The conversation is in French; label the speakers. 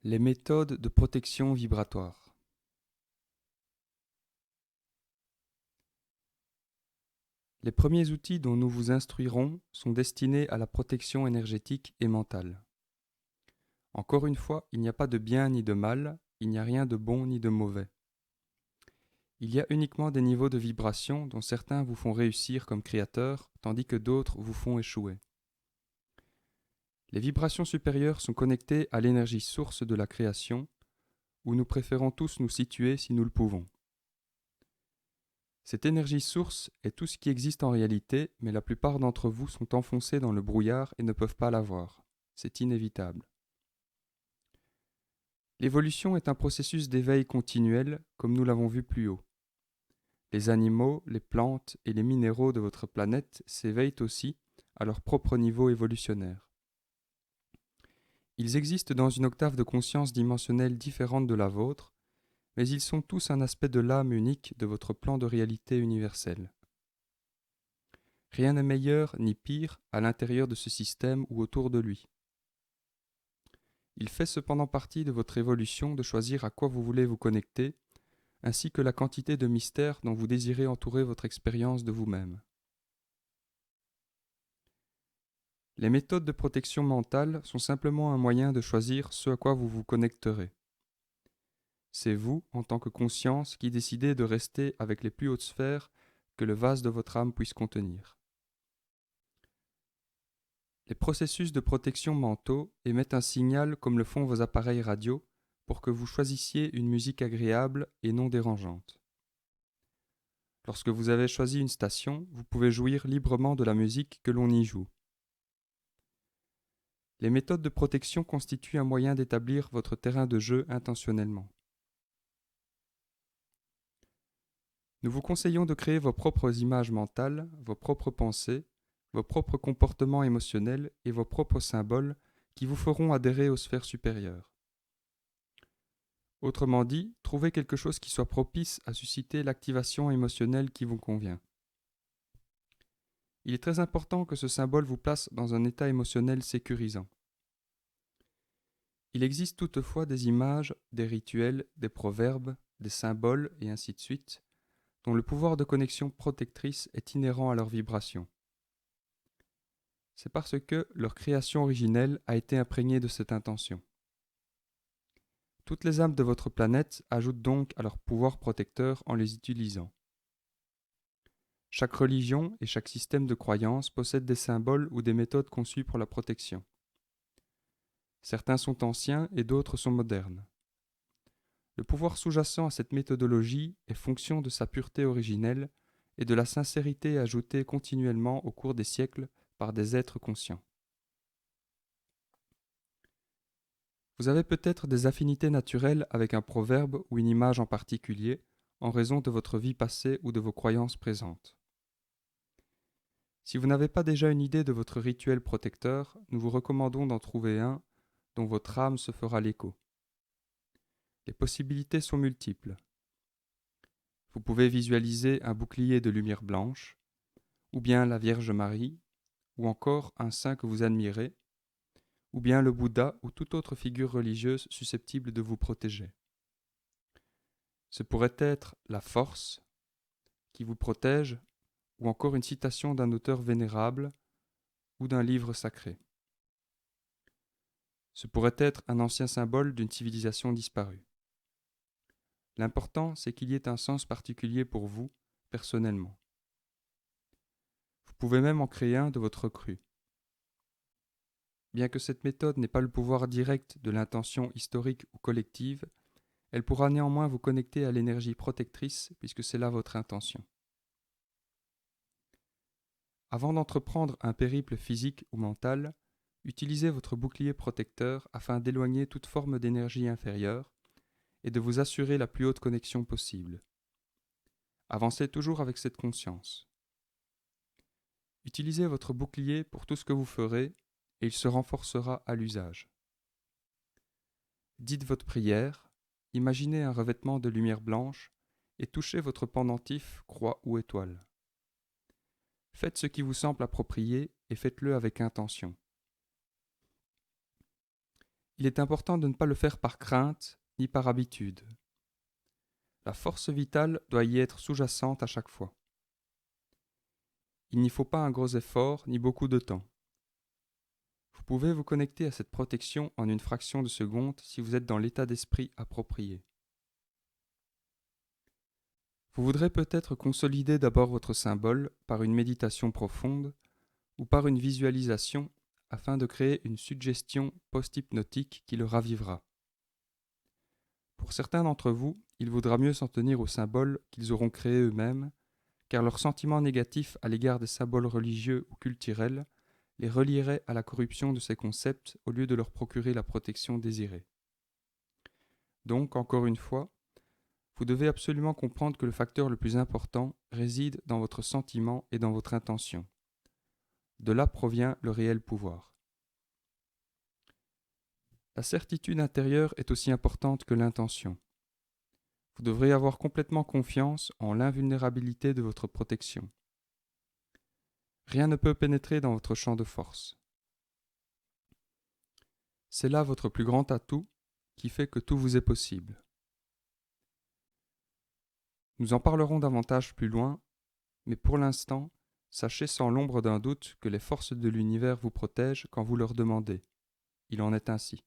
Speaker 1: Les méthodes de protection vibratoire. Les premiers outils dont nous vous instruirons sont destinés à la protection énergétique et mentale. Encore une fois, il n'y a pas de bien ni de mal, il n'y a rien de bon ni de mauvais. Il y a uniquement des niveaux de vibration dont certains vous font réussir comme créateurs, tandis que d'autres vous font échouer. Les vibrations supérieures sont connectées à l'énergie source de la création, où nous préférons tous nous situer si nous le pouvons. Cette énergie source est tout ce qui existe en réalité, mais la plupart d'entre vous sont enfoncés dans le brouillard et ne peuvent pas la voir. C'est inévitable. L'évolution est un processus d'éveil continuel, comme nous l'avons vu plus haut. Les animaux, les plantes et les minéraux de votre planète s'éveillent aussi à leur propre niveau évolutionnaire. Ils existent dans une octave de conscience dimensionnelle différente de la vôtre, mais ils sont tous un aspect de l'âme unique de votre plan de réalité universelle. Rien n'est meilleur ni pire à l'intérieur de ce système ou autour de lui. Il fait cependant partie de votre évolution de choisir à quoi vous voulez vous connecter, ainsi que la quantité de mystères dont vous désirez entourer votre expérience de vous-même. Les méthodes de protection mentale sont simplement un moyen de choisir ce à quoi vous vous connecterez. C'est vous, en tant que conscience, qui décidez de rester avec les plus hautes sphères que le vase de votre âme puisse contenir. Les processus de protection mentaux émettent un signal comme le font vos appareils radio pour que vous choisissiez une musique agréable et non dérangeante. Lorsque vous avez choisi une station, vous pouvez jouir librement de la musique que l'on y joue. Les méthodes de protection constituent un moyen d'établir votre terrain de jeu intentionnellement. Nous vous conseillons de créer vos propres images mentales, vos propres pensées, vos propres comportements émotionnels et vos propres symboles qui vous feront adhérer aux sphères supérieures. Autrement dit, trouvez quelque chose qui soit propice à susciter l'activation émotionnelle qui vous convient. Il est très important que ce symbole vous place dans un état émotionnel sécurisant. Il existe toutefois des images, des rituels, des proverbes, des symboles et ainsi de suite, dont le pouvoir de connexion protectrice est inhérent à leur vibration. C'est parce que leur création originelle a été imprégnée de cette intention. Toutes les âmes de votre planète ajoutent donc à leur pouvoir protecteur en les utilisant. Chaque religion et chaque système de croyance possède des symboles ou des méthodes conçues pour la protection. Certains sont anciens et d'autres sont modernes. Le pouvoir sous-jacent à cette méthodologie est fonction de sa pureté originelle et de la sincérité ajoutée continuellement au cours des siècles par des êtres conscients. Vous avez peut-être des affinités naturelles avec un proverbe ou une image en particulier en raison de votre vie passée ou de vos croyances présentes. Si vous n'avez pas déjà une idée de votre rituel protecteur, nous vous recommandons d'en trouver un dont votre âme se fera l'écho. Les possibilités sont multiples. Vous pouvez visualiser un bouclier de lumière blanche, ou bien la Vierge Marie, ou encore un saint que vous admirez, ou bien le Bouddha ou toute autre figure religieuse susceptible de vous protéger. Ce pourrait être la force qui vous protège, ou encore une citation d'un auteur vénérable ou d'un livre sacré. Ce pourrait être un ancien symbole d'une civilisation disparue. L'important, c'est qu'il y ait un sens particulier pour vous, personnellement. Vous pouvez même en créer un de votre cru. Bien que cette méthode n'ait pas le pouvoir direct de l'intention historique ou collective, elle pourra néanmoins vous connecter à l'énergie protectrice puisque c'est là votre intention. Avant d'entreprendre un périple physique ou mental, utilisez votre bouclier protecteur afin d'éloigner toute forme d'énergie inférieure et de vous assurer la plus haute connexion possible. Avancez toujours avec cette conscience. Utilisez votre bouclier pour tout ce que vous ferez et il se renforcera à l'usage. Dites votre prière, imaginez un revêtement de lumière blanche et touchez votre pendentif, croix ou étoile. Faites ce qui vous semble approprié et faites-le avec intention. il est important de ne pas le faire par crainte ni par habitude. La force vitale doit y être sous-jacente à chaque fois. Il n'y faut pas un gros effort ni beaucoup de temps. Vous pouvez vous connecter à cette protection en une fraction de seconde si vous êtes dans l'état d'esprit approprié. Vous voudrez peut-être consolider d'abord votre symbole par une méditation profonde ou par une visualisation afin de créer une suggestion post-hypnotique qui le ravivera. Pour certains d'entre vous, il vaudra mieux s'en tenir aux symboles qu'ils auront créés eux-mêmes, car leurs sentiments négatifs à l'égard des symboles religieux ou culturels les relierait à la corruption de ces concepts au lieu de leur procurer la protection désirée. Donc, encore une fois, vous devez absolument comprendre que le facteur le plus important réside dans votre sentiment et dans votre intention. De là provient le réel pouvoir. La certitude intérieure est aussi importante que l'intention. Vous devrez avoir complètement confiance en l'invulnérabilité de votre protection. Rien ne peut pénétrer dans votre champ de force. C'est là votre plus grand atout qui fait que tout vous est possible. Nous en parlerons davantage plus loin, mais pour l'instant, sachez sans l'ombre d'un doute que les forces de l'univers vous protègent quand vous leur demandez. Il en est ainsi.